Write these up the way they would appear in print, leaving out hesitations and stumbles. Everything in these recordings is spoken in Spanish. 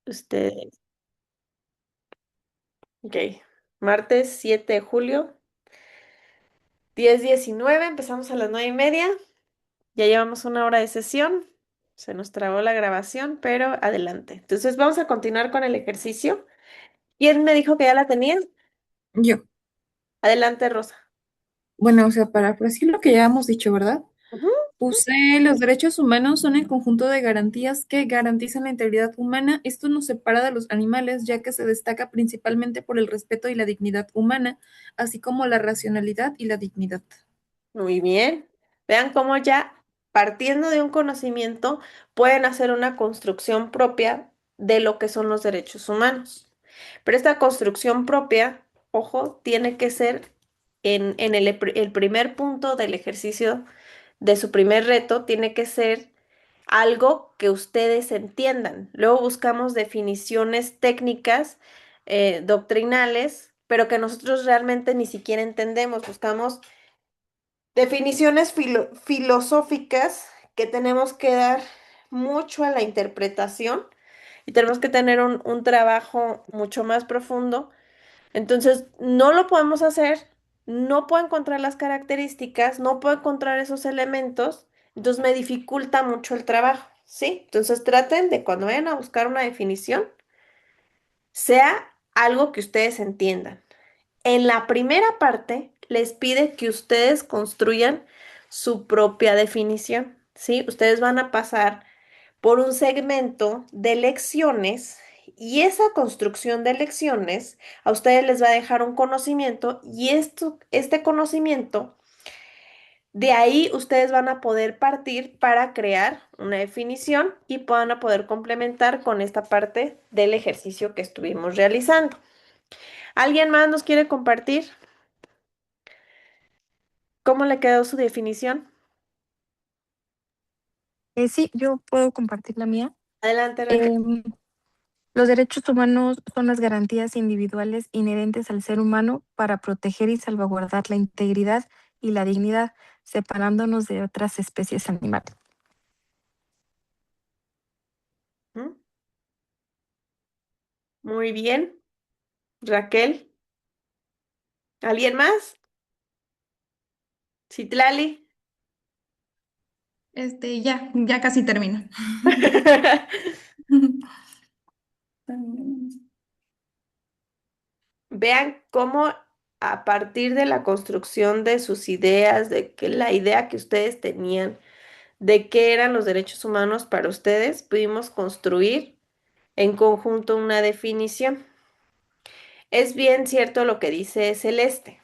Ustedes. Ok. Martes 7 de julio, 10:19. Empezamos a las 9:30. Ya llevamos una hora de sesión. Se nos trabó la grabación, pero adelante. Entonces vamos a continuar con el ejercicio. ¿Quién me dijo que ya la tenía? Yo, Adelante, Rosa. bueno, o sea, para decir lo que ya hemos dicho, ¿verdad? Ujú. Puse los derechos humanos son el conjunto de garantías que garantizan la integridad humana. Esto nos separa de los animales, ya que se destaca principalmente por el respeto y la dignidad humana, así como la racionalidad y la dignidad. Muy bien. Vean cómo ya partiendo de un conocimiento pueden hacer una construcción propia de lo que son los derechos humanos. Pero esta construcción propia, ojo, tiene que ser en el primer punto del ejercicio de su primer reto, tiene que ser algo que ustedes entiendan. Luego buscamos definiciones técnicas, doctrinales, pero que nosotros realmente ni siquiera entendemos. Buscamos definiciones filosóficas que tenemos que dar mucho a la interpretación y tenemos que tener un trabajo mucho más profundo. Entonces, no lo podemos hacer, no puedo encontrar las características, no puedo encontrar esos elementos, entonces me dificulta mucho el trabajo, ¿sí? Entonces, traten de cuando vayan a buscar una definición, sea algo que ustedes entiendan. En la primera parte les pide que ustedes construyan su propia definición, ¿sí? Ustedes van a pasar por un segmento de lecciones y esa construcción de lecciones a ustedes les va a dejar un conocimiento y este conocimiento, de ahí ustedes van a poder partir para crear una definición y van a poder complementar con esta parte del ejercicio que estuvimos realizando. ¿Alguien más nos quiere compartir cómo le quedó su definición? Sí, yo puedo compartir la mía. Adelante, Raquel. Em, los derechos humanos son las garantías individuales inherentes al ser humano para proteger y salvaguardar la integridad y la dignidad, separándonos de otras especies animales. ¿Mm? Muy bien, Raquel. ¿Alguien más? ¿Citlali? Ya casi termino. Vean cómo a partir de la construcción de sus ideas, de que la idea que ustedes tenían de qué eran los derechos humanos para ustedes, pudimos construir en conjunto una definición. Es bien cierto lo que dice Celeste.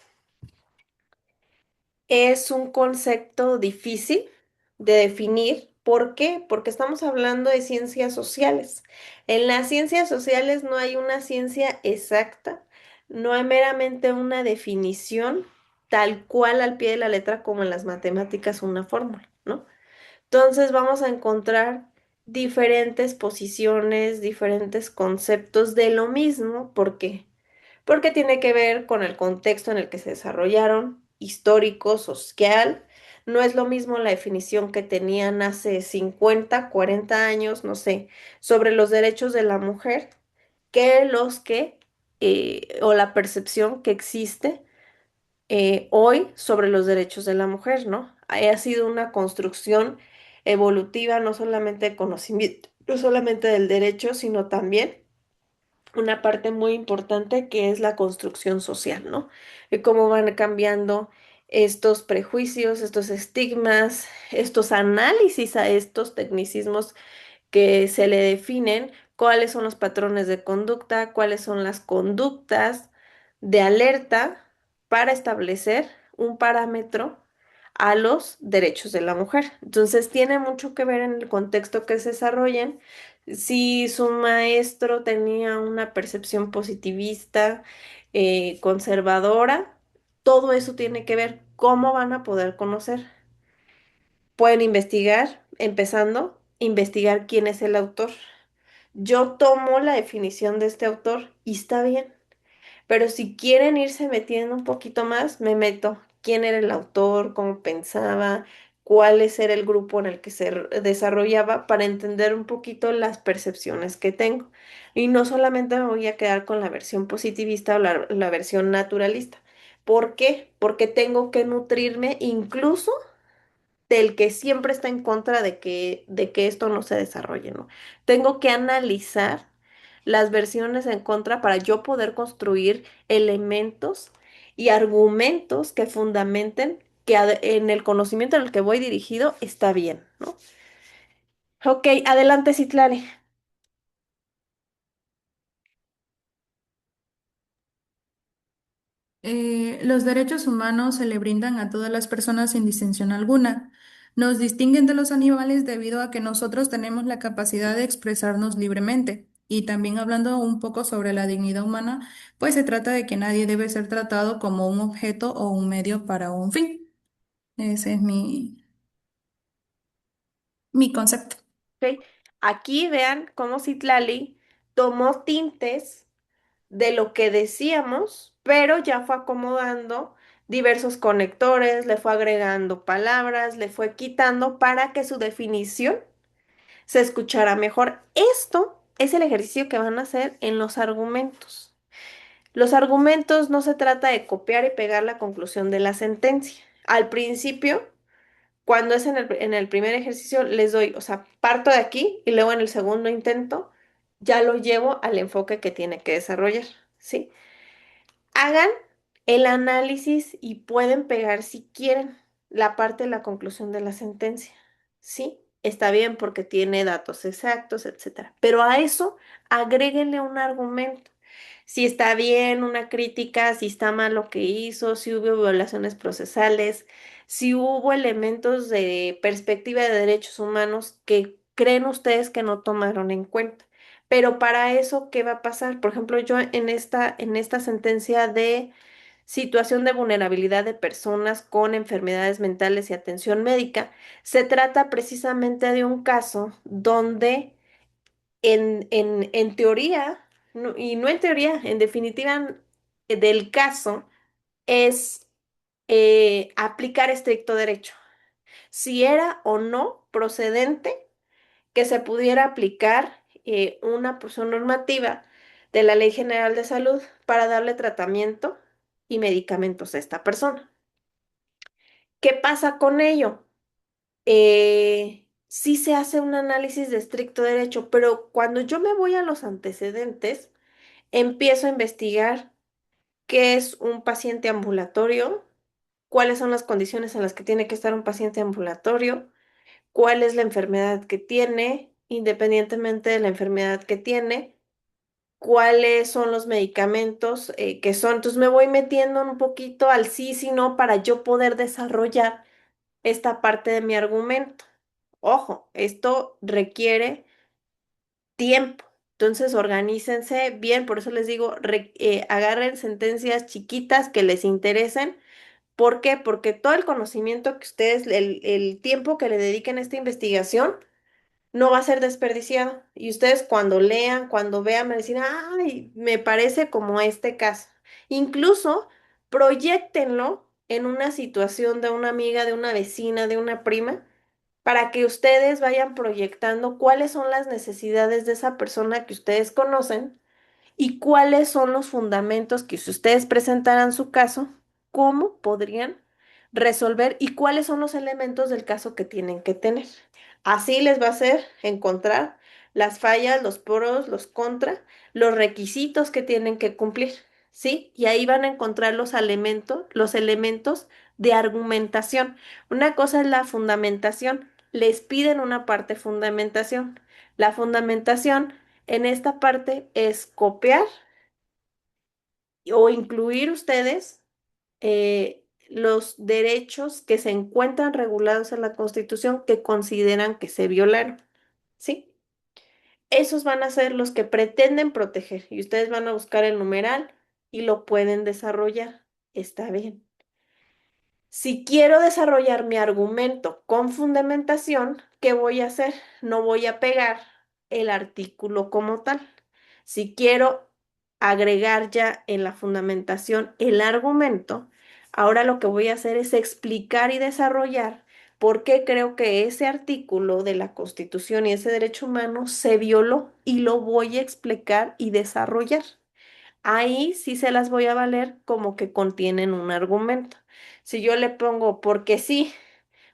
Es un concepto difícil de definir. ¿Por qué? Porque estamos hablando de ciencias sociales. En las ciencias sociales no hay una ciencia exacta, no hay meramente una definición tal cual al pie de la letra como en las matemáticas una fórmula, ¿no? Entonces vamos a encontrar diferentes posiciones, diferentes conceptos de lo mismo. ¿Por qué? Porque tiene que ver con el contexto en el que se desarrollaron, histórico, social. No es lo mismo la definición que tenían hace 50, 40 años, no sé, sobre los derechos de la mujer, que los que, o la percepción que existe hoy sobre los derechos de la mujer, ¿no? Ha sido una construcción evolutiva, no solamente de conocimiento, no solamente del derecho, sino también una parte muy importante que es la construcción social, ¿no? Y cómo van cambiando estos prejuicios, estos estigmas, estos análisis a estos tecnicismos que se le definen, cuáles son los patrones de conducta, cuáles son las conductas de alerta para establecer un parámetro a los derechos de la mujer. Entonces, tiene mucho que ver en el contexto que se desarrollen. Si su maestro tenía una percepción positivista, conservadora, todo eso tiene que ver cómo van a poder conocer. Pueden investigar, empezando, investigar quién es el autor. Yo tomo la definición de este autor y está bien, pero si quieren irse metiendo un poquito más, me meto. ¿Quién era el autor? ¿Cómo pensaba? cuál era el grupo en el que desarrollaba para entender un poquito las percepciones que tengo. Y no solamente me voy a quedar con la versión positivista o la versión naturalista. ¿Por qué? Porque tengo que nutrirme incluso del que siempre está en contra de que esto no se desarrolle, ¿no? Tengo que analizar las versiones en contra para yo poder construir elementos y argumentos que fundamenten que en el conocimiento en el que voy dirigido está bien, ¿no? Ok, adelante, Citlali. Los derechos humanos se le brindan a todas las personas sin distinción alguna. Nos distinguen de los animales debido a que nosotros tenemos la capacidad de expresarnos libremente. Y también hablando un poco sobre la dignidad humana, pues se trata de que nadie debe ser tratado como un objeto o un medio para un fin. Ese es mi concepto. Ok, aquí vean cómo Citlali tomó tintes de lo que decíamos, pero ya fue acomodando diversos conectores, le fue agregando palabras, le fue quitando para que su definición se escuchara mejor. Esto es el ejercicio que van a hacer en los argumentos. Los argumentos no se trata de copiar y pegar la conclusión de la sentencia. Al principio, cuando es en el primer ejercicio, les doy, o sea, parto de aquí y luego en el segundo intento ya lo llevo al enfoque que tiene que desarrollar, ¿sí? Hagan el análisis y pueden pegar si quieren la parte de la conclusión de la sentencia. Sí, está bien porque tiene datos exactos, etcétera. Pero a eso agréguenle un argumento. Si está bien una crítica, si está mal lo que hizo, si hubo violaciones procesales, si hubo elementos de perspectiva de derechos humanos que creen ustedes que no tomaron en cuenta. Pero para eso, ¿qué va a pasar? Por ejemplo, yo en esta sentencia de situación de vulnerabilidad de personas con enfermedades mentales y atención médica, se trata precisamente de un caso donde en teoría, y no en teoría, en definitiva del caso, es aplicar estricto derecho. Si era o no procedente que se pudiera aplicar una porción normativa de la Ley General de Salud para darle tratamiento y medicamentos a esta persona. ¿Qué pasa con ello? Sí se hace un análisis de estricto derecho, pero cuando yo me voy a los antecedentes, empiezo a investigar qué es un paciente ambulatorio, cuáles son las condiciones en las que tiene que estar un paciente ambulatorio, cuál es la enfermedad que tiene, independientemente de la enfermedad que tiene, cuáles son los medicamentos que son. Entonces me voy metiendo un poquito al sí, sí, no, para yo poder desarrollar esta parte de mi argumento. Ojo, esto requiere tiempo. Entonces, organícense bien, por eso les digo, agarren sentencias chiquitas que les interesen. ¿Por qué? Porque todo el conocimiento que ustedes, el tiempo que le dediquen a esta investigación, no va a ser desperdiciado. Y ustedes cuando lean, cuando vean, me decir, ay, me parece como este caso. Incluso proyéctenlo en una situación de una amiga, de una vecina, de una prima, para que ustedes vayan proyectando cuáles son las necesidades de esa persona que ustedes conocen y cuáles son los fundamentos que si ustedes presentaran su caso, cómo podrían resolver y cuáles son los elementos del caso que tienen que tener. Así les va a hacer encontrar las fallas, los pros, los contra, los requisitos que tienen que cumplir, ¿sí? Y ahí van a encontrar los elementos de argumentación. Una cosa es la fundamentación. Les piden una parte fundamentación. La fundamentación en esta parte es copiar o incluir ustedes los derechos que se encuentran regulados en la Constitución que consideran que se violaron, ¿sí? Esos van a ser los que pretenden proteger y ustedes van a buscar el numeral y lo pueden desarrollar. Está bien. Si quiero desarrollar mi argumento con fundamentación, ¿qué voy a hacer? No voy a pegar el artículo como tal. Si quiero agregar ya en la fundamentación el argumento, ahora lo que voy a hacer es explicar y desarrollar ¿Por qué creo que ese artículo de la Constitución y ese derecho humano se violó? Y lo voy a explicar y desarrollar. Ahí sí se las voy a valer como que contienen un argumento. Si yo le pongo porque sí,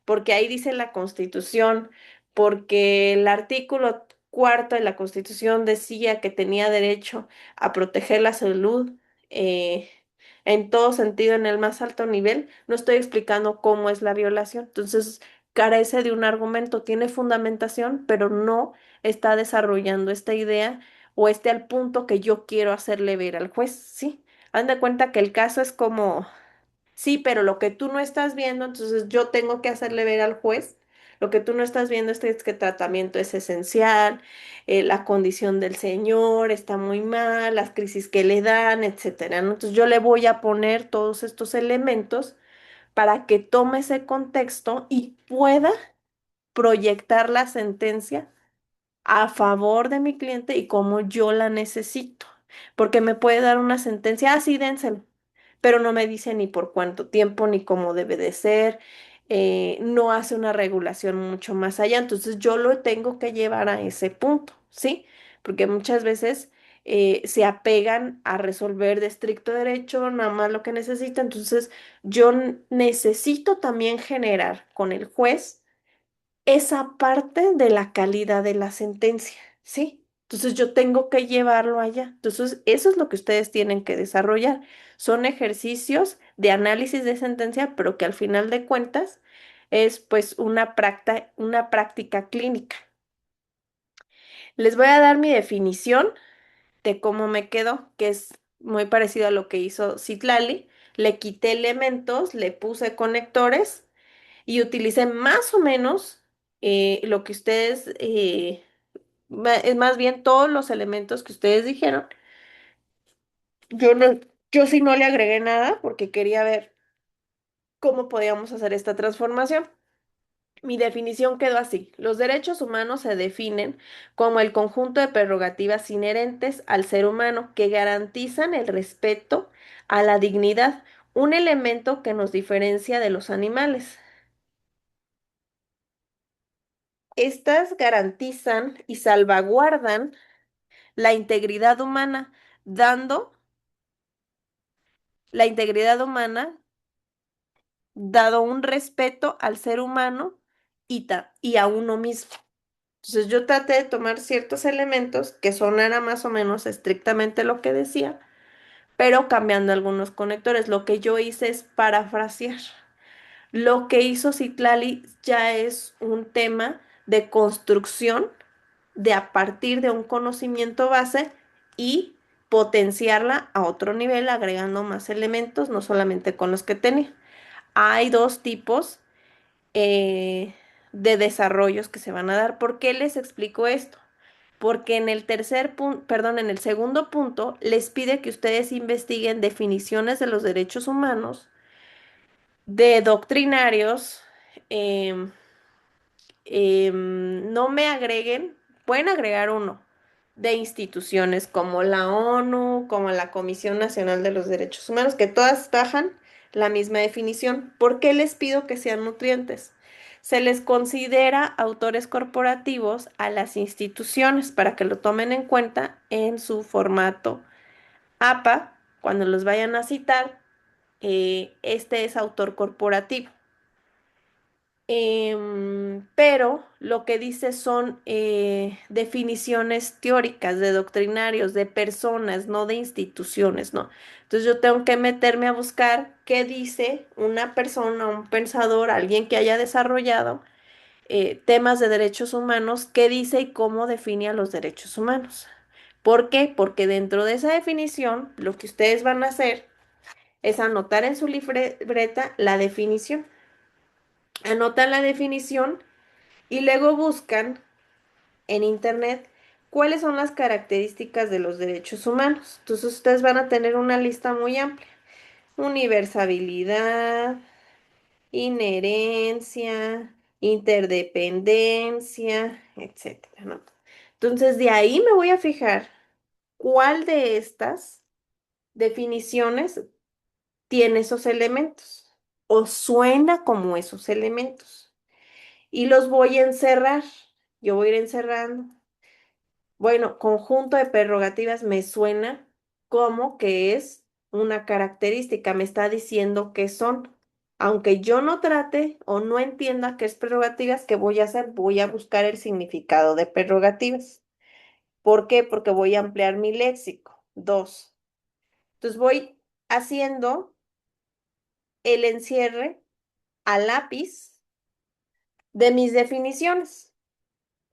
porque ahí dice la Constitución, porque el artículo cuarto de la Constitución decía que tenía derecho a proteger la salud eh, en todo sentido, en el más alto nivel, no estoy explicando cómo es la violación. Entonces, carece de un argumento, tiene fundamentación, pero no está desarrollando esta idea o este al punto que yo quiero hacerle ver al juez, ¿sí? Haz de cuenta que el caso es como sí, pero lo que tú no estás viendo, entonces yo tengo que hacerle ver al juez, lo que tú no estás viendo es que el tratamiento es esencial, la condición del señor está muy mal, las crisis que le dan, etcétera, ¿no? Entonces yo le voy a poner todos estos elementos para que tome ese contexto y pueda proyectar la sentencia a favor de mi cliente y como yo la necesito, porque me puede dar una sentencia así, dénselo, pero no me dice ni por cuánto tiempo ni cómo debe de ser, no hace una regulación mucho más allá, entonces yo lo tengo que llevar a ese punto, ¿sí? Porque muchas veces se apegan a resolver de estricto derecho nada más lo que necesita, entonces yo necesito también generar con el juez esa parte de la calidad de la sentencia, ¿sí? Entonces yo tengo que llevarlo allá. Entonces eso es lo que ustedes tienen que desarrollar. Son ejercicios de análisis de sentencia, pero que al final de cuentas es pues una práctica clínica. Les voy a dar mi definición de cómo me quedó, que es muy parecido a lo que hizo Citlali. Le quité elementos, le puse conectores y utilicé más o menos lo que ustedes, es más bien todos los elementos que ustedes dijeron. Yo no, yo sí no le agregué nada porque quería ver cómo podíamos hacer esta transformación. Mi definición quedó así. Los derechos humanos se definen como el conjunto de prerrogativas inherentes al ser humano que garantizan el respeto a la dignidad, un elemento que nos diferencia de los animales. Estas garantizan y salvaguardan la integridad humana, dando la integridad humana, dado un respeto al ser humano y a uno mismo. Entonces yo traté de tomar ciertos elementos que sonara más o menos estrictamente lo que decía, pero cambiando algunos conectores. Lo que yo hice es parafrasear. Lo que hizo Citlali ya es un tema de construcción de a partir de un conocimiento base y potenciarla a otro nivel agregando más elementos, no solamente con los que tenía. Hay dos tipos de desarrollos que se van a dar. ¿Por qué les explico esto? Porque en el tercer punto, perdón, en el segundo punto, les pide que ustedes investiguen definiciones de los derechos humanos, de doctrinarios, em, no me agreguen, pueden agregar uno de instituciones como la ONU, como la Comisión Nacional de los Derechos Humanos, que todas bajan la misma definición. ¿Por qué les pido que sean nutrientes? Se les considera autores corporativos a las instituciones para que lo tomen en cuenta en su formato APA, cuando los vayan a citar, este es autor corporativo. Pero lo que dice son definiciones teóricas de doctrinarios, de personas, no de instituciones, ¿no? Entonces yo tengo que meterme a buscar qué dice una persona, un pensador, alguien que haya desarrollado temas de derechos humanos, qué dice y cómo define a los derechos humanos. ¿Por qué? Porque dentro de esa definición, lo que ustedes van a hacer es anotar en su libreta la definición. Anotan la definición y luego buscan en internet cuáles son las características de los derechos humanos. Entonces ustedes van a tener una lista muy amplia. Universabilidad, inherencia, interdependencia, etcétera, ¿no? Entonces de ahí me voy a fijar cuál de estas definiciones tiene esos elementos o suena como esos elementos. y los voy a encerrar. Yo voy a ir encerrando. Bueno, conjunto de prerrogativas me suena como que es una característica, me está diciendo que son. Aunque yo no trate o no entienda qué es prerrogativas, ¿qué voy a hacer? Voy a buscar el significado de prerrogativas. ¿Por qué? Porque voy a ampliar mi léxico. Dos. Entonces voy haciendo el encierre a lápiz de mis definiciones.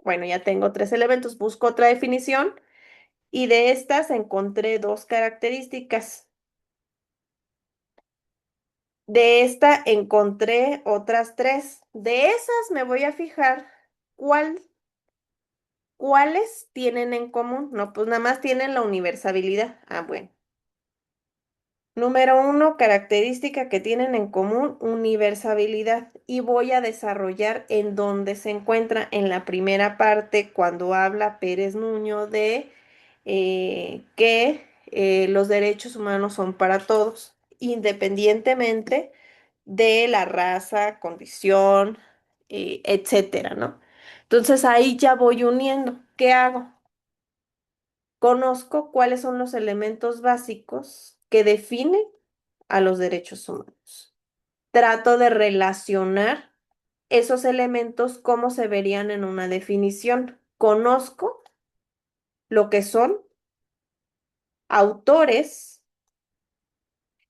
Bueno, ya tengo tres elementos, busco otra definición y de estas encontré dos características. De esta encontré otras tres. De esas me voy a fijar cuál, cuáles tienen en común. No, pues nada más tienen la universalidad. Ah, bueno. Número uno, característica que tienen en común, universabilidad. Y voy a desarrollar en donde se encuentra en la primera parte cuando habla Pérez Nuño de que los derechos humanos son para todos, independientemente de la raza, condición, etcétera, ¿no? Entonces ahí ya voy uniendo. ¿Qué hago? Conozco cuáles son los elementos básicos que definen a los derechos humanos. Trato de relacionar esos elementos como se verían en una definición. Conozco lo que son autores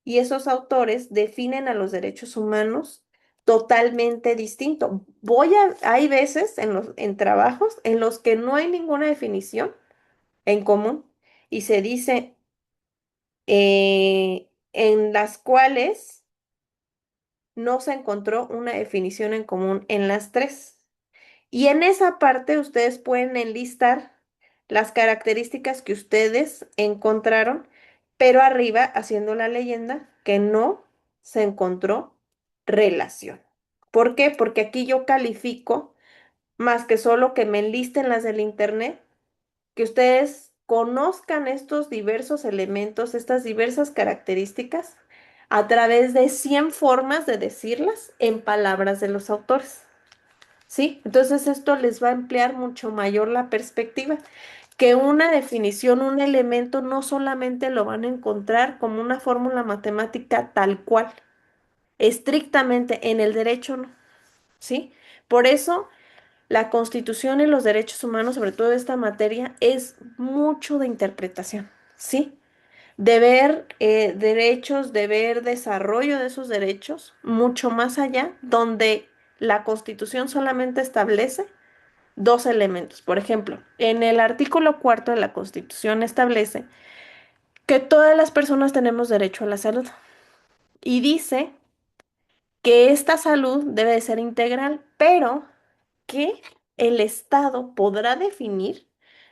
y esos autores definen a los derechos humanos totalmente distinto. Hay veces en trabajos en los que no hay ninguna definición en común y se dice en las cuales no se encontró una definición en común en las tres. Y en esa parte ustedes pueden enlistar las características que ustedes encontraron, pero arriba haciendo la leyenda que no se encontró relación. ¿Por qué? Porque aquí yo califico más que solo que me enlisten las del internet, que ustedes conozcan estos diversos elementos, estas diversas características, a través de 100 formas de decirlas en palabras de los autores. ¿Sí? Entonces esto les va a ampliar mucho mayor la perspectiva, que una definición, un elemento, no solamente lo van a encontrar como una fórmula matemática tal cual, estrictamente en el derecho, ¿no? ¿Sí? Por eso la Constitución y los derechos humanos, sobre todo esta materia, es mucho de interpretación, ¿sí? De ver derechos, de ver desarrollo de esos derechos, mucho más allá, donde la Constitución solamente establece dos elementos. Por ejemplo, en el artículo cuarto de la Constitución establece que todas las personas tenemos derecho a la salud y dice que esta salud debe de ser integral, pero que el Estado podrá definir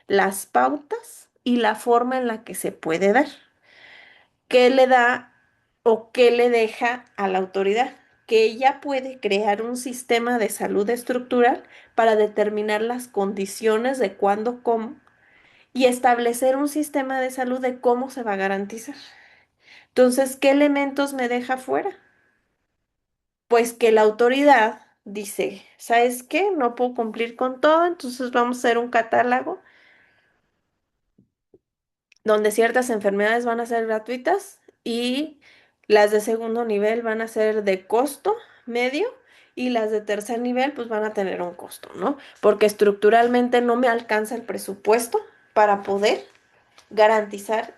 las pautas y la forma en la que se puede dar. ¿Qué le da o qué le deja a la autoridad? Que ella puede crear un sistema de salud estructural para determinar las condiciones de cuándo, cómo y establecer un sistema de salud de cómo se va a garantizar. Entonces, ¿qué elementos me deja fuera? Pues que la autoridad dice, ¿sabes qué? No puedo cumplir con todo, entonces vamos a hacer un catálogo donde ciertas enfermedades van a ser gratuitas y las de segundo nivel van a ser de costo medio y las de tercer nivel pues van a tener un costo, ¿no? Porque estructuralmente no me alcanza el presupuesto para poder garantizar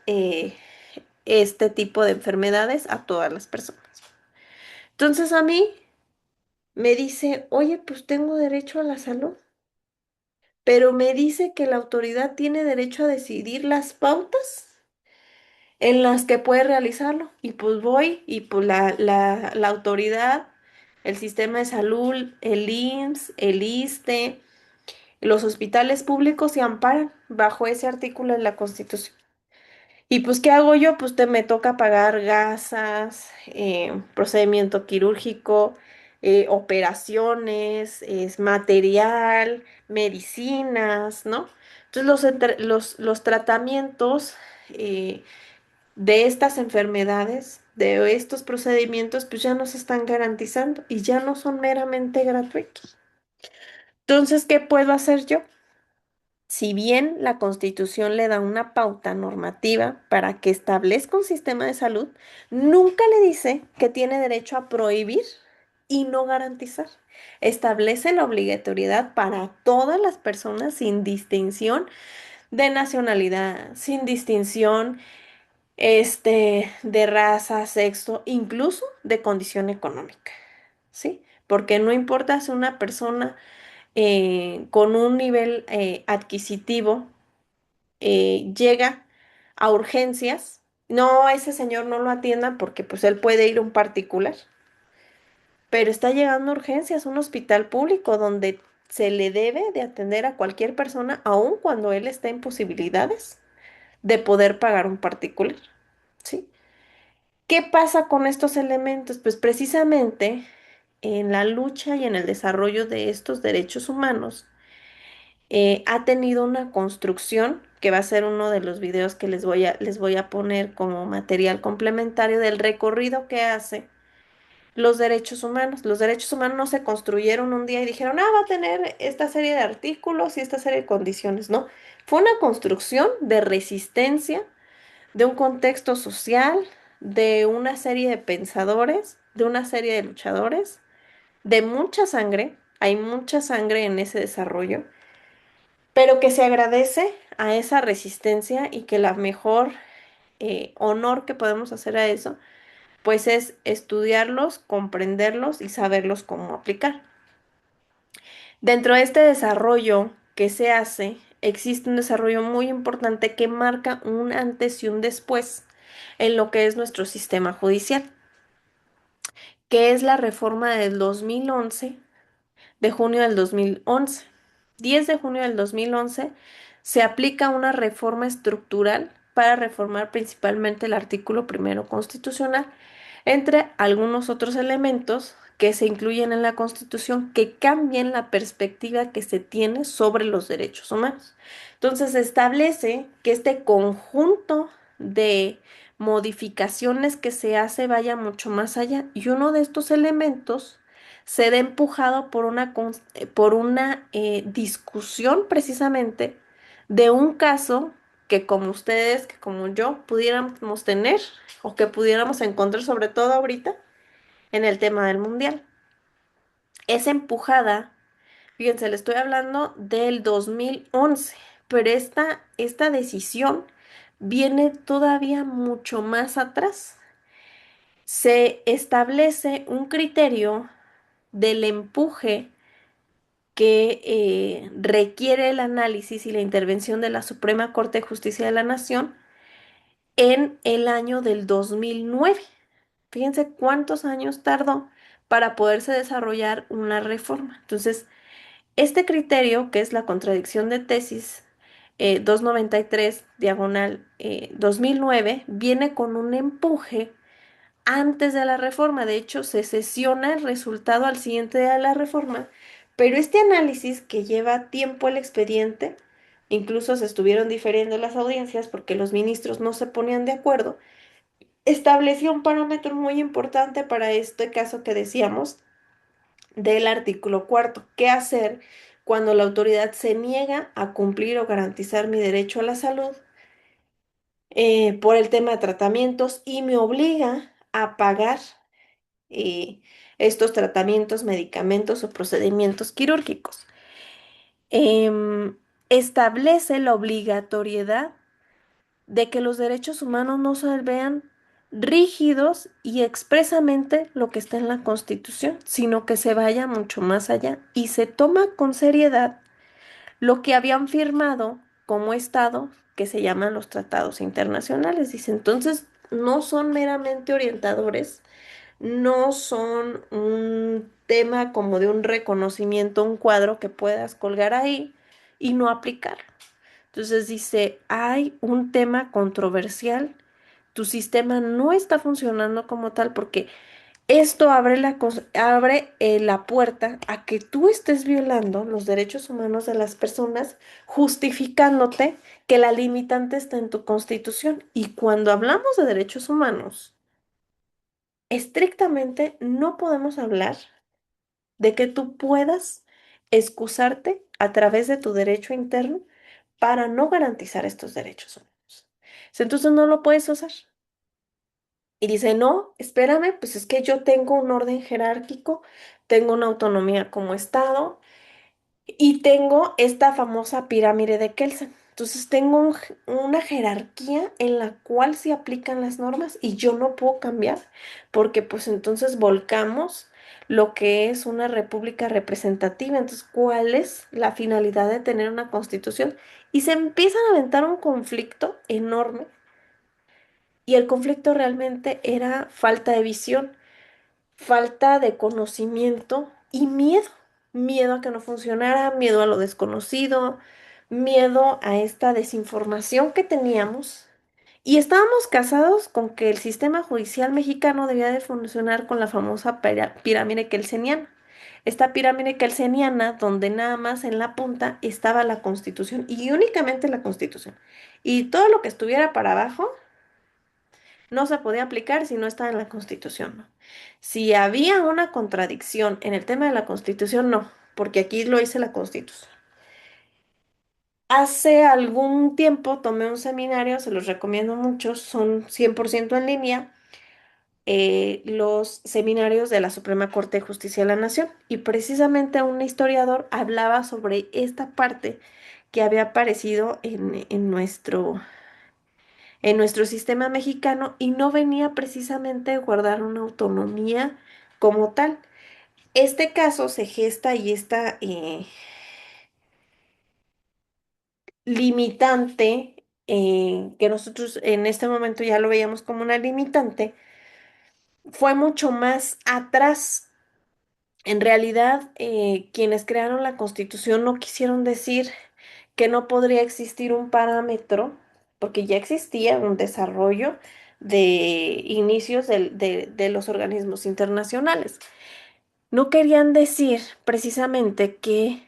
este tipo de enfermedades a todas las personas. Entonces a mí me dice, oye, pues tengo derecho a la salud, pero me dice que la autoridad tiene derecho a decidir las pautas en las que puede realizarlo. Y pues voy y pues la autoridad, el sistema de salud, el IMSS, el ISSSTE, los hospitales públicos se amparan bajo ese artículo de la Constitución. Y pues, ¿qué hago yo? Pues me toca pagar gasas, procedimiento quirúrgico, operaciones, es material, medicinas, ¿no? Entonces, los tratamientos de estas enfermedades, de estos procedimientos, pues ya no se están garantizando y ya no son meramente gratuitos. Entonces, ¿qué puedo hacer yo? Si bien la Constitución le da una pauta normativa para que establezca un sistema de salud, nunca le dice que tiene derecho a prohibir y no garantizar. Establece la obligatoriedad para todas las personas sin distinción de nacionalidad, sin distinción, de raza, sexo, incluso de condición económica, ¿sí? Porque no importa si una persona con un nivel adquisitivo llega a urgencias, no, ese señor no lo atiendan porque pues él puede ir a un particular, pero está llegando a urgencias, un hospital público donde se le debe de atender a cualquier persona, aun cuando él está en posibilidades de poder pagar un particular, ¿sí? ¿Qué pasa con estos elementos? Pues precisamente en la lucha y en el desarrollo de estos derechos humanos, ha tenido una construcción que va a ser uno de los videos que les voy a poner como material complementario del recorrido que hace los derechos humanos. Los derechos humanos no se construyeron un día y dijeron, va a tener esta serie de artículos y esta serie de condiciones, ¿no? Fue una construcción de resistencia, de un contexto social, de una serie de pensadores, de una serie de luchadores, de mucha sangre. Hay mucha sangre en ese desarrollo, pero que se agradece a esa resistencia y que la mejor honor que podemos hacer a eso, pues es estudiarlos, comprenderlos y saberlos cómo aplicar. Dentro de este desarrollo que se hace, existe un desarrollo muy importante que marca un antes y un después en lo que es nuestro sistema judicial, que es la reforma del 2011, de junio del 2011. 10 de junio del 2011 se aplica una reforma estructural para reformar principalmente el artículo primero constitucional, entre algunos otros elementos que se incluyen en la Constitución que cambian la perspectiva que se tiene sobre los derechos humanos. Entonces, se establece que este conjunto de modificaciones que se hace vaya mucho más allá y uno de estos elementos se da empujado por una discusión precisamente de un caso que como ustedes, que como yo, pudiéramos tener o que pudiéramos encontrar, sobre todo ahorita, en el tema del mundial. Es empujada, fíjense, le estoy hablando del 2011, pero esta decisión viene todavía mucho más atrás. Se establece un criterio del empuje que requiere el análisis y la intervención de la Suprema Corte de Justicia de la Nación en el año del 2009. Fíjense cuántos años tardó para poderse desarrollar una reforma. Entonces, este criterio, que es la contradicción de tesis 293, diagonal 2009, viene con un empuje antes de la reforma. De hecho, se sesiona el resultado al siguiente día de la reforma, pero este análisis que lleva tiempo el expediente, incluso se estuvieron diferiendo las audiencias porque los ministros no se ponían de acuerdo, estableció un parámetro muy importante para este caso que decíamos del artículo cuarto. ¿Qué hacer cuando la autoridad se niega a cumplir o garantizar mi derecho a la salud por el tema de tratamientos y me obliga a pagar eh, estos tratamientos, medicamentos o procedimientos quirúrgicos? Establece la obligatoriedad de que los derechos humanos no se vean rígidos y expresamente lo que está en la Constitución, sino que se vaya mucho más allá y se toma con seriedad lo que habían firmado como Estado, que se llaman los tratados internacionales. Dice, entonces, no son meramente orientadores, no son un tema como de un reconocimiento, un cuadro que puedas colgar ahí y no aplicar. Entonces dice, hay un tema controversial, tu sistema no está funcionando como tal porque esto abre la puerta a que tú estés violando los derechos humanos de las personas, justificándote que la limitante está en tu constitución. Y cuando hablamos de derechos humanos, estrictamente no podemos hablar de que tú puedas excusarte a través de tu derecho interno para no garantizar estos derechos humanos. Entonces no lo puedes usar. Y dice, no, espérame, pues es que yo tengo un orden jerárquico, tengo una autonomía como Estado y tengo esta famosa pirámide de Kelsen. Entonces tengo una jerarquía en la cual se aplican las normas y yo no puedo cambiar porque pues entonces volcamos lo que es una república representativa. Entonces, ¿cuál es la finalidad de tener una constitución? Y se empiezan a aventar un conflicto enorme y el conflicto realmente era falta de visión, falta de conocimiento y miedo. Miedo a que no funcionara, miedo a lo desconocido, miedo a esta desinformación que teníamos. Y estábamos casados con que el sistema judicial mexicano debía de funcionar con la famosa pirámide kelseniana. Esta pirámide kelseniana donde nada más en la punta estaba la Constitución y únicamente la Constitución. Y todo lo que estuviera para abajo no se podía aplicar si no estaba en la Constitución, ¿no? Si había una contradicción en el tema de la Constitución, no, porque aquí lo dice la Constitución. Hace algún tiempo tomé un seminario, se los recomiendo mucho, son 100% en línea, los seminarios de la Suprema Corte de Justicia de la Nación. Y precisamente un historiador hablaba sobre esta parte que había aparecido en nuestro sistema mexicano y no venía precisamente a guardar una autonomía como tal. Este caso se gesta y esta limitante, que nosotros en este momento ya lo veíamos como una limitante, fue mucho más atrás. En realidad, quienes crearon la Constitución no quisieron decir que no podría existir un parámetro, porque ya existía un desarrollo de inicios de los organismos internacionales. No querían decir precisamente que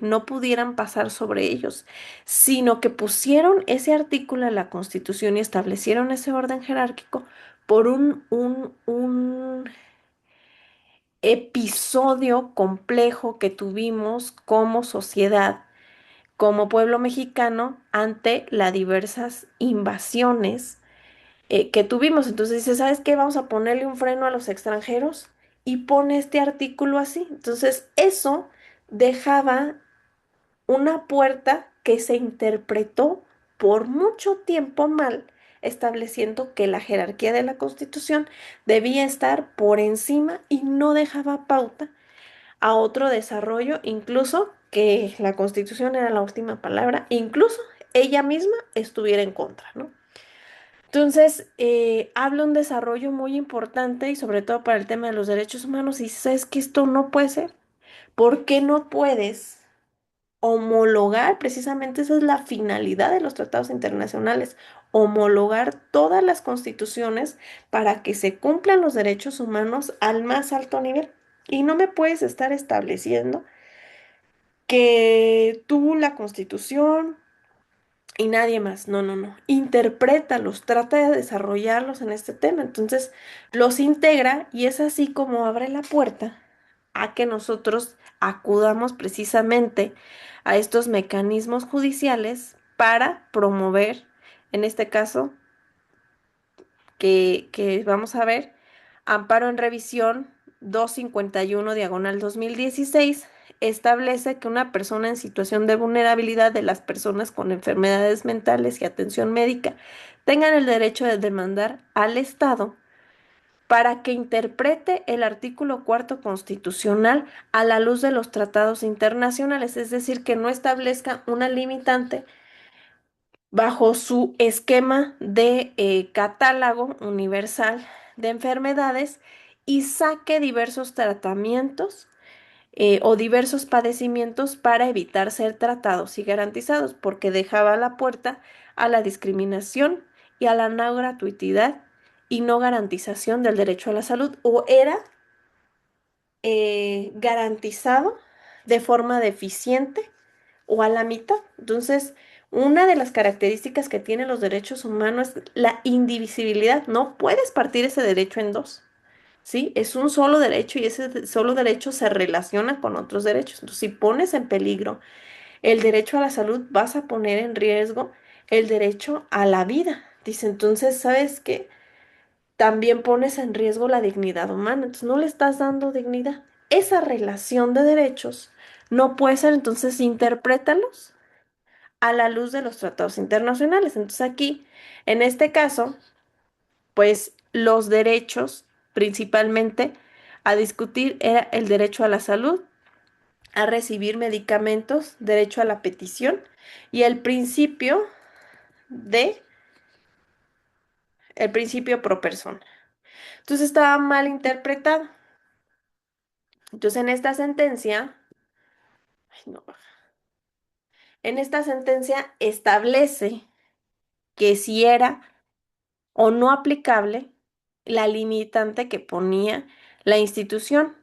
no pudieran pasar sobre ellos, sino que pusieron ese artículo en la Constitución y establecieron ese orden jerárquico por un episodio complejo que tuvimos como sociedad, como pueblo mexicano, ante las diversas invasiones que tuvimos. Entonces dice, ¿sabes qué? Vamos a ponerle un freno a los extranjeros y pone este artículo así. Entonces eso dejaba una puerta que se interpretó por mucho tiempo mal, estableciendo que la jerarquía de la Constitución debía estar por encima y no dejaba pauta a otro desarrollo, incluso que la Constitución era la última palabra, incluso ella misma estuviera en contra, ¿no? Entonces, habla un desarrollo muy importante y sobre todo para el tema de los derechos humanos y sabes que esto no puede ser. ¿Por qué no puedes homologar? Precisamente esa es la finalidad de los tratados internacionales, homologar todas las constituciones para que se cumplan los derechos humanos al más alto nivel. Y no me puedes estar estableciendo que tú la constitución y nadie más. No, no, no. Interprétalos, trata de desarrollarlos en este tema. Entonces, los integra y es así como abre la puerta a que nosotros acudamos precisamente a estos mecanismos judiciales para promover, en este caso, que vamos a ver, amparo en revisión 251 diagonal 2016 establece que una persona en situación de vulnerabilidad de las personas con enfermedades mentales y atención médica tengan el derecho de demandar al Estado para que interprete el artículo cuarto constitucional a la luz de los tratados internacionales, es decir, que no establezca una limitante bajo su esquema de catálogo universal de enfermedades y saque diversos tratamientos o diversos padecimientos para evitar ser tratados y garantizados, porque dejaba la puerta a la discriminación y a la no gratuidad y no garantización del derecho a la salud, o era garantizado de forma deficiente o a la mitad. Entonces, una de las características que tienen los derechos humanos es la indivisibilidad. No puedes partir ese derecho en dos. ¿sí? Es un solo derecho y solo derecho se relaciona con otros derechos. Entonces, si pones en peligro el derecho a la salud, vas a poner en riesgo el derecho a la vida. Dice, entonces, ¿sabes qué? También pones en riesgo la dignidad humana. Entonces, no le estás dando dignidad. Esa relación de derechos no puede ser, entonces, interprétalos a la luz de los tratados internacionales. Entonces, aquí, en este caso, pues los derechos, principalmente a discutir, era el derecho a la salud, a recibir medicamentos, derecho a la petición y de, el principio pro persona. Entonces estaba mal interpretado. Entonces ay, no, en esta sentencia establece que si era o no aplicable la limitante que ponía la institución.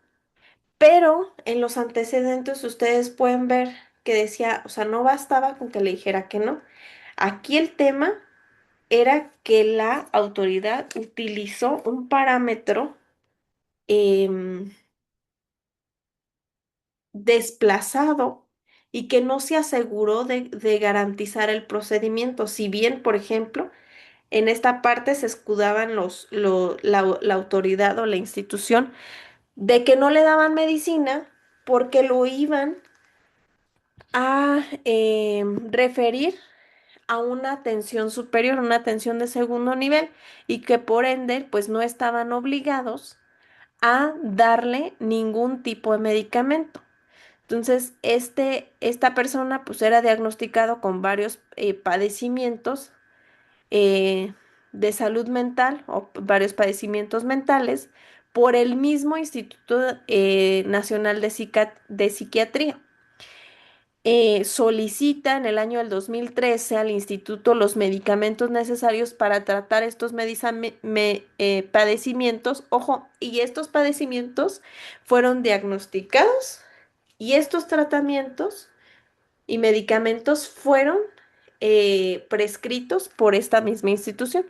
Pero en los antecedentes ustedes pueden ver que decía, o sea, no bastaba con que le dijera que no. Aquí el tema era que la autoridad utilizó un parámetro em, desplazado y que no se aseguró de garantizar el procedimiento. Si bien, por ejemplo, en esta parte se escudaban la autoridad o la institución de que no le daban medicina porque lo iban a referir a una atención superior, una atención de segundo nivel, y que por ende, pues no estaban obligados a darle ningún tipo de medicamento. Entonces, esta persona pues era diagnosticado con varios padecimientos eh, de salud mental o varios padecimientos mentales por el mismo Instituto Nacional de Psiquiatría. Solicita en el año del 2013 al instituto los medicamentos necesarios para tratar estos padecimientos. Ojo, y estos padecimientos fueron diagnosticados y estos tratamientos y medicamentos fueron prescritos por esta misma institución,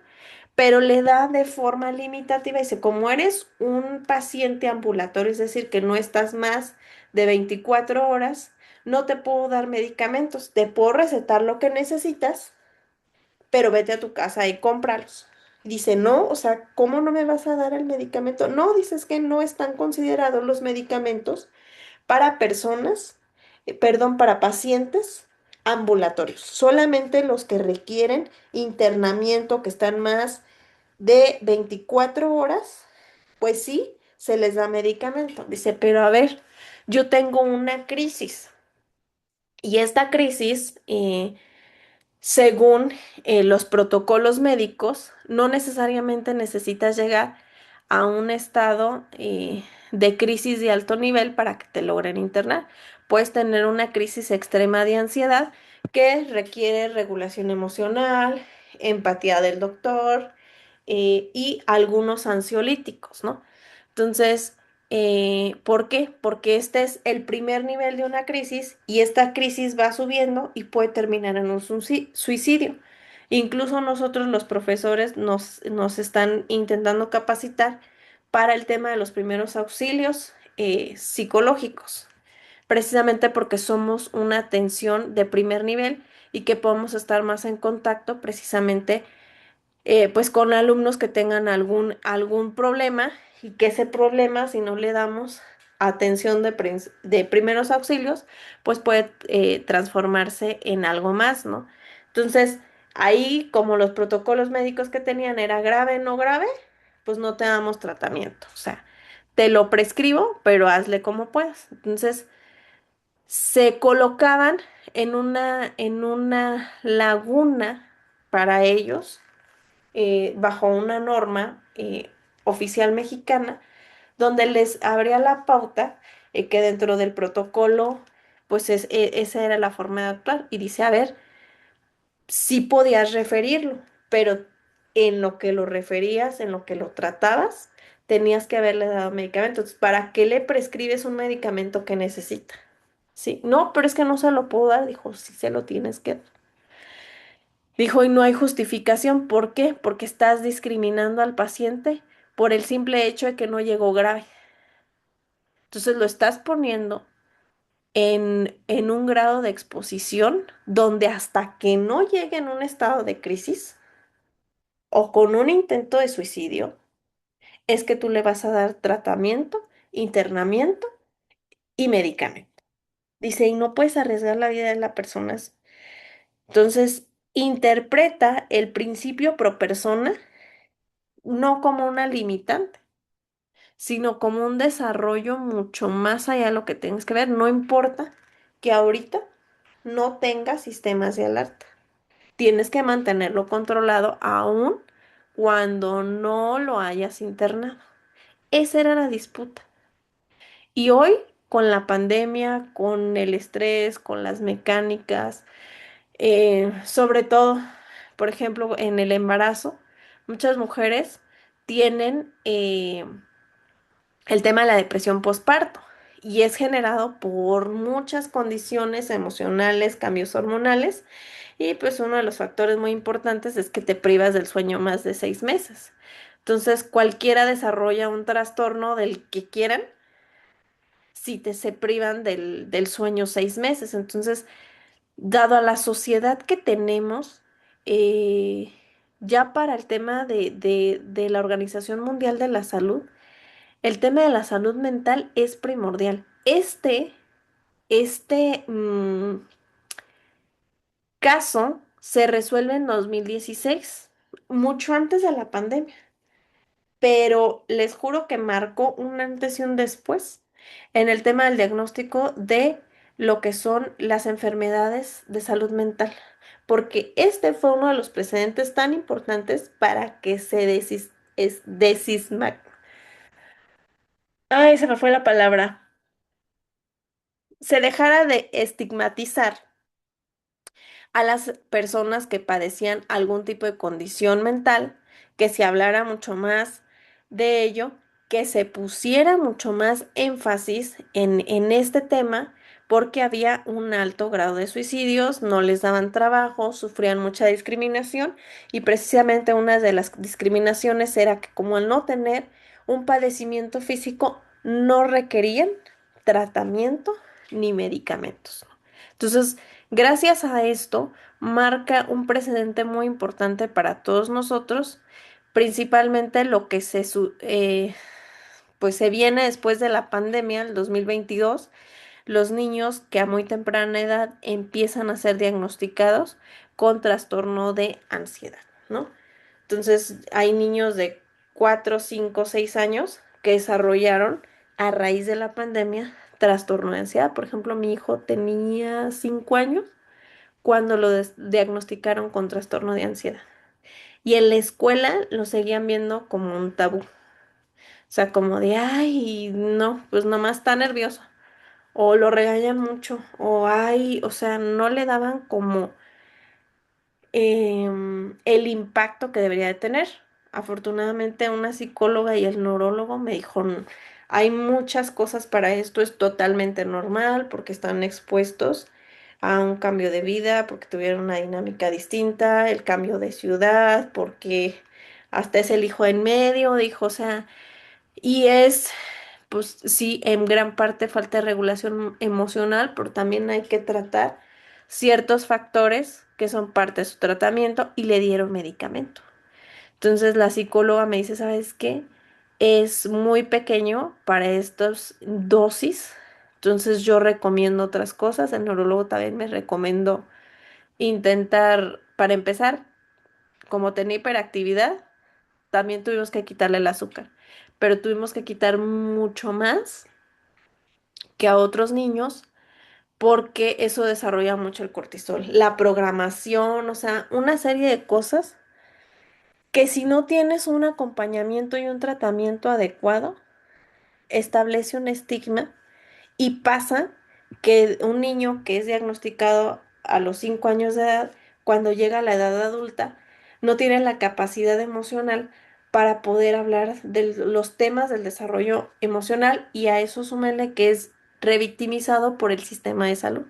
pero le da de forma limitativa. Dice, como eres un paciente ambulatorio, es decir, que no estás más de 24 horas, no te puedo dar medicamentos, te puedo recetar lo que necesitas, pero vete a tu casa y cómpralos. Dice, no, o sea, ¿cómo no me vas a dar el medicamento? No, dices que no están considerados los medicamentos para perdón, para pacientes ambulatorios, solamente los que requieren internamiento, que están más de 24 horas, pues sí, se les da medicamento. Dice, pero a ver, yo tengo una crisis y esta crisis, según los protocolos médicos, no necesariamente necesitas llegar a un estado de crisis de alto nivel para que te logren internar. Puedes tener una crisis extrema de ansiedad que requiere regulación emocional, empatía del doctor y algunos ansiolíticos, ¿no? Entonces, ¿por qué? Porque este es el primer nivel de una crisis y esta crisis va subiendo y puede terminar en un suicidio. Incluso nosotros los profesores nos están intentando capacitar para el tema de los primeros auxilios psicológicos, precisamente porque somos una atención de primer nivel y que podemos estar más en contacto precisamente pues con alumnos que tengan algún problema y que ese problema, si no le damos atención de primeros auxilios, pues puede transformarse en algo más, ¿no? Entonces, ahí como los protocolos médicos que tenían era grave, no grave, pues no te damos tratamiento. O sea, te lo prescribo, pero hazle como puedas. Entonces, se colocaban en una laguna para ellos bajo una norma oficial mexicana donde les abría la pauta que dentro del protocolo, pues esa era la forma de actuar. Y dice, a ver, sí podías referirlo, pero en lo que lo referías, en lo que lo tratabas, tenías que haberle dado medicamentos. Entonces, ¿para qué le prescribes un medicamento que necesita? Sí, no, pero es que no se lo puedo dar. Dijo, sí se lo tienes que dar. Dijo, y no hay justificación. ¿Por qué? Porque estás discriminando al paciente por el simple hecho de que no llegó grave. Entonces lo estás poniendo en un grado de exposición donde hasta que no llegue en un estado de crisis o con un intento de suicidio, es que tú le vas a dar tratamiento, internamiento y medicamento. Dice, y no puedes arriesgar la vida de la persona. Entonces, interpreta el principio pro persona no como una limitante, sino como un desarrollo mucho más allá de lo que tengas que ver. No importa que ahorita no tengas sistemas de alerta. Tienes que mantenerlo controlado aún cuando no lo hayas internado. Esa era la disputa. Y hoy, con la pandemia, con el estrés, con las mecánicas, sobre todo, por ejemplo, en el embarazo, muchas mujeres tienen el tema de la depresión postparto y es generado por muchas condiciones emocionales, cambios hormonales y pues uno de los factores muy importantes es que te privas del sueño más de 6 meses. Entonces, cualquiera desarrolla un trastorno del que quieran si te se privan del sueño 6 meses. Entonces, dado a la sociedad que tenemos, eh, ya para el tema de la Organización Mundial de la Salud, el tema de la salud mental es primordial. Este caso se resuelve en 2016, mucho antes de la pandemia, pero les juro que marcó un antes y un después en el tema del diagnóstico de lo que son las enfermedades de salud mental, porque este fue uno de los precedentes tan importantes para que se ay, se me fue la palabra, se dejara de estigmatizar a las personas que padecían algún tipo de condición mental, que se hablara mucho más de ello, que se pusiera mucho más énfasis en este tema, porque había un alto grado de suicidios, no les daban trabajo, sufrían mucha discriminación y precisamente una de las discriminaciones era que como al no tener un padecimiento físico, no requerían tratamiento ni medicamentos. Entonces, gracias a esto, marca un precedente muy importante para todos nosotros, principalmente lo que pues se viene después de la pandemia, el 2022, los niños que a muy temprana edad empiezan a ser diagnosticados con trastorno de ansiedad, ¿no? Entonces, hay niños de 4, 5, 6 años que desarrollaron a raíz de la pandemia trastorno de ansiedad. Por ejemplo, mi hijo tenía 5 años cuando lo diagnosticaron con trastorno de ansiedad. Y en la escuela lo seguían viendo como un tabú. O sea, como de, ay, no, pues nomás está nervioso. O lo regañan mucho. O ay, o sea, no le daban como el impacto que debería de tener. Afortunadamente, una psicóloga y el neurólogo me dijo, hay muchas cosas para esto, es totalmente normal porque están expuestos a un cambio de vida, porque tuvieron una dinámica distinta, el cambio de ciudad, porque hasta es el hijo en medio, dijo, o sea, y es, pues sí, en gran parte falta de regulación emocional, pero también hay que tratar ciertos factores que son parte de su tratamiento y le dieron medicamento. Entonces la psicóloga me dice, ¿sabes qué? Es muy pequeño para estas dosis, entonces yo recomiendo otras cosas. El neurólogo también me recomendó intentar, para empezar, como tenía hiperactividad, también tuvimos que quitarle el azúcar, pero tuvimos que quitar mucho más que a otros niños porque eso desarrolla mucho el cortisol, la programación, o sea, una serie de cosas que si no tienes un acompañamiento y un tratamiento adecuado, establece un estigma y pasa que un niño que es diagnosticado a los 5 años de edad, cuando llega a la edad adulta, no tiene la capacidad emocional para poder hablar de los temas del desarrollo emocional y a eso súmenle que es revictimizado por el sistema de salud,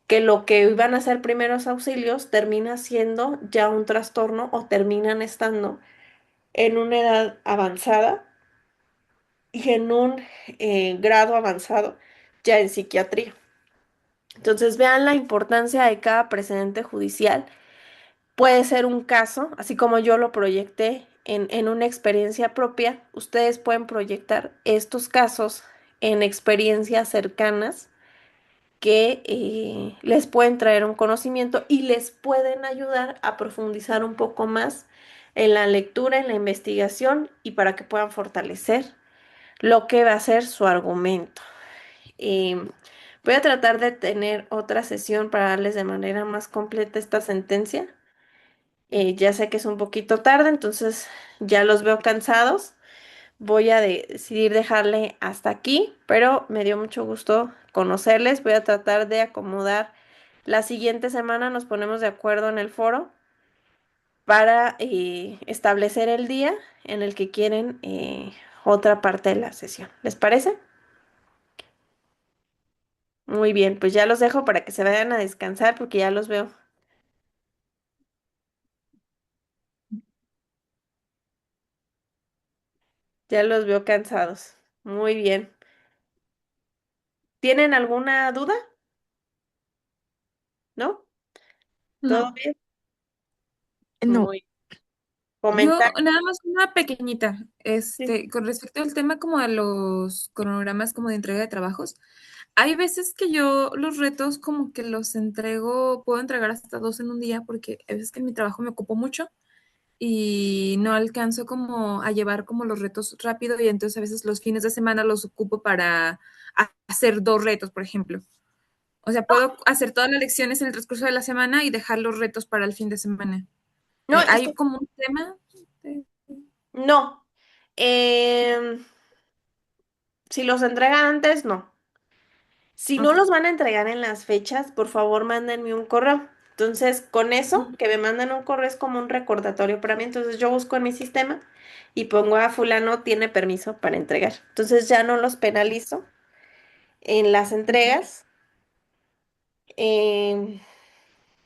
que lo que iban a ser primeros auxilios termina siendo ya un trastorno o terminan estando en una edad avanzada y en un grado avanzado ya en psiquiatría. Entonces vean la importancia de cada precedente judicial. Puede ser un caso, así como yo lo proyecté en una experiencia propia, ustedes pueden proyectar estos casos en experiencias cercanas que les pueden traer un conocimiento y les pueden ayudar a profundizar un poco más en la lectura, en la investigación y para que puedan fortalecer lo que va a ser su argumento. Voy a tratar de tener otra sesión para darles de manera más completa esta sentencia. Ya sé que es un poquito tarde, entonces ya los veo cansados. Voy a decidir dejarle hasta aquí, pero me dio mucho gusto conocerles. Voy a tratar de acomodar. La siguiente semana nos ponemos de acuerdo en el foro para establecer el día en el que quieren otra parte de la sesión. ¿Les parece? Muy bien, pues ya los dejo para que se vayan a descansar porque ya los veo cansados. Muy bien. ¿Tienen alguna duda? ¿No? ¿Todo No. bien? No, Muy. Yo Comentar. nada más una pequeñita, Sí. con respecto al tema como a los cronogramas como de entrega de trabajos. Hay veces que yo los retos como que los entrego, puedo entregar hasta dos en un día porque hay veces que en mi trabajo me ocupo mucho y no alcanzo como a llevar como los retos rápido y entonces a veces los fines de semana los ocupo para hacer dos retos, por ejemplo. O sea, puedo hacer todas las lecciones en el transcurso de la semana y dejar los retos para el fin de semana. No, Hay como un tema. de- no. Em, si los entregan antes, no. Si no Ok. los van a entregar en las fechas, por favor, mándenme un correo. Entonces, con eso, que me manden un correo es como un recordatorio para mí. Entonces, yo busco en mi sistema y pongo a fulano tiene permiso para entregar. Entonces, ya no los penalizo en las entregas. em,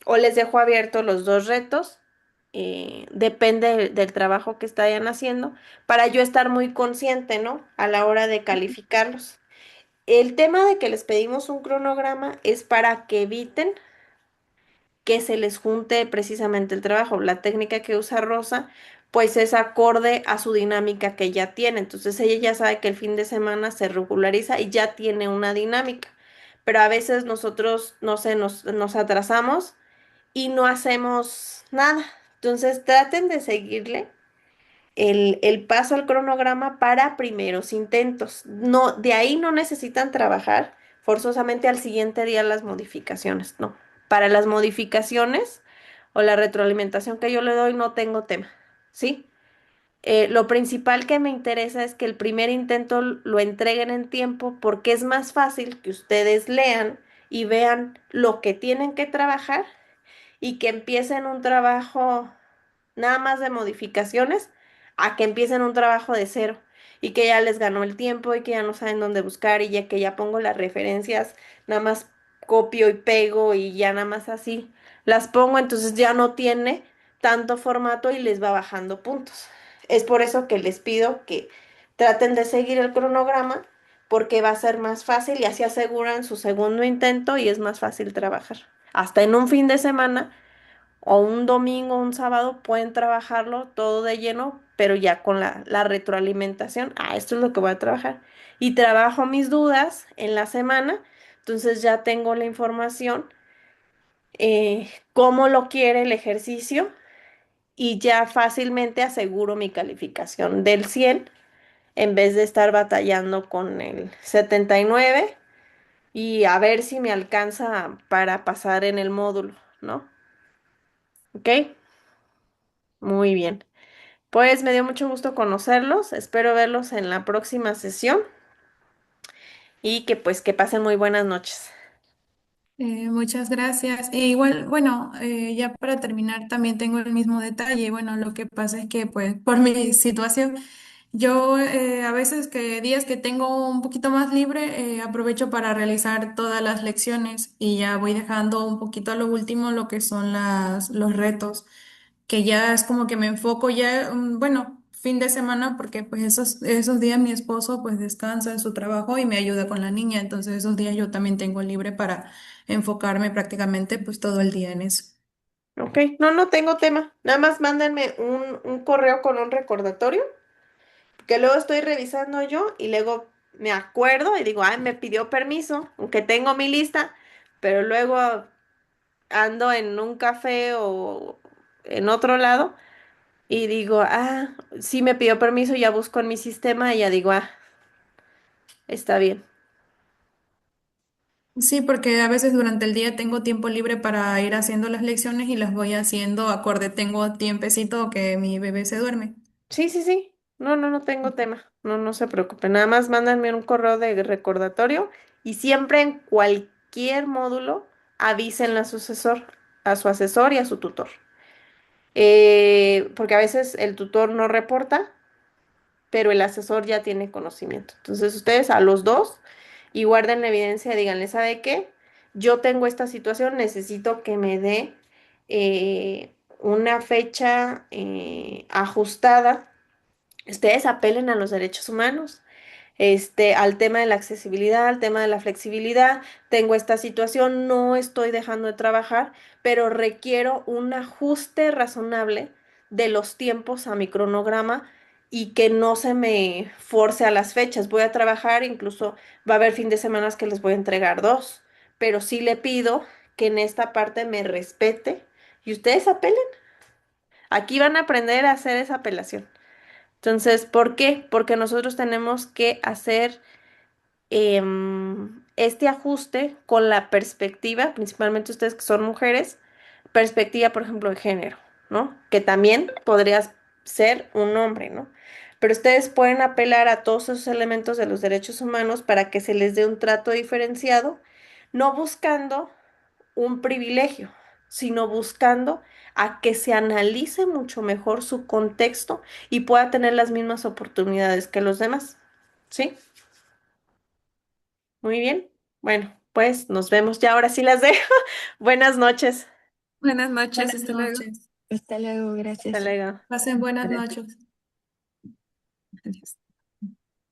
o les dejo abiertos los dos retos. Depende del trabajo que vayan haciendo, para yo estar muy consciente, ¿no? A la hora de calificarlos. El tema de que les pedimos un cronograma es para que eviten que se les junte precisamente el trabajo. La técnica que usa Rosa, pues es acorde a su dinámica que ya tiene. Entonces ella ya sabe que el fin de semana se regulariza y ya tiene una dinámica. Pero a veces nosotros, no sé, nos atrasamos y no hacemos nada. Entonces traten de seguirle el paso al cronograma para primeros intentos. No, de ahí no necesitan trabajar forzosamente al siguiente día las modificaciones, no. Para las modificaciones o la retroalimentación que yo le doy no tengo tema, ¿sí? Lo principal que me interesa es que el primer intento lo entreguen en tiempo porque es más fácil que ustedes lean y vean lo que tienen que trabajar y que empiecen un trabajo nada más de modificaciones a que empiecen un trabajo de cero y que ya les ganó el tiempo y que ya no saben dónde buscar y ya que ya pongo las referencias, nada más copio y pego y ya nada más así las pongo, entonces ya no tiene tanto formato y les va bajando puntos. Es por eso que les pido que traten de seguir el cronograma porque va a ser más fácil y así aseguran su segundo intento y es más fácil trabajar. Hasta en un fin de semana o un domingo, un sábado, pueden trabajarlo todo de lleno, pero ya con la retroalimentación. Ah, esto es lo que voy a trabajar. Y trabajo mis dudas en la semana, entonces ya tengo la información, cómo lo quiere el ejercicio y ya fácilmente aseguro mi calificación del 100 en vez de estar batallando con el 79 y a ver si me alcanza para pasar en el módulo, ¿no? ¿Ok? Muy bien. Pues me dio mucho gusto conocerlos, espero verlos en la próxima sesión y que pues que pasen muy buenas noches. Muchas gracias. E igual, bueno, ya para terminar también tengo el mismo detalle. Bueno, lo que pasa es que pues por mi situación, yo a veces que días que tengo un poquito más libre, aprovecho para realizar todas las lecciones y ya voy dejando un poquito a lo último lo que son los retos, que ya es como que me enfoco ya, bueno, fin de semana porque pues esos días mi esposo pues descansa en su trabajo y me ayuda con la niña, entonces esos días yo también tengo libre para enfocarme prácticamente pues todo el día en eso. Ok, no, no tengo tema. Nada más mándenme un correo con un recordatorio, que luego estoy revisando yo y luego me acuerdo y digo, ay, me pidió permiso, aunque tengo mi lista, pero luego ando en un café o en otro lado y digo, ah, sí me pidió permiso, ya busco en mi sistema y ya digo, ah, está bien. Sí, porque a veces durante el día tengo tiempo libre para ir haciendo las lecciones y las voy haciendo acorde, tengo tiempecito que mi bebé se duerme. Sí, sí, sí. No, no, no tengo tema. No, no se preocupe. Nada más mándenme un correo de recordatorio y siempre en cualquier módulo avisen a su asesor y a su tutor. Porque a veces el tutor no reporta, pero el asesor ya tiene conocimiento. Entonces ustedes a los dos y guarden la evidencia, díganle, ¿sabe qué? Yo tengo esta situación, necesito que me dé una fecha ajustada. Ustedes apelen a los derechos humanos, al tema de la accesibilidad, al tema de la flexibilidad. Tengo esta situación, no estoy dejando de trabajar, pero requiero un ajuste razonable de los tiempos a mi cronograma y que no se me force a las fechas. Voy a trabajar, incluso va a haber fin de semana que les voy a entregar dos, pero sí le pido que en esta parte me respete y ustedes apelen. Aquí van a aprender a hacer esa apelación. Entonces, ¿por qué? Porque nosotros tenemos que hacer este ajuste con la perspectiva, principalmente ustedes que son mujeres, perspectiva, por ejemplo, de género, ¿no? Que también podrías ser un hombre, ¿no? Pero ustedes pueden apelar a todos esos elementos de los derechos humanos para que se les dé un trato diferenciado, no buscando un privilegio, sino buscando a que se analice mucho mejor su contexto y pueda tener las mismas oportunidades que los demás. ¿Sí? Muy bien. Bueno, pues nos vemos ya. Ahora sí las dejo. Buenas noches. Buenas noches, Buenas hasta luego. noches. Hasta luego, Hasta gracias. luego. Pasen buenas Gracias. noches. Adiós.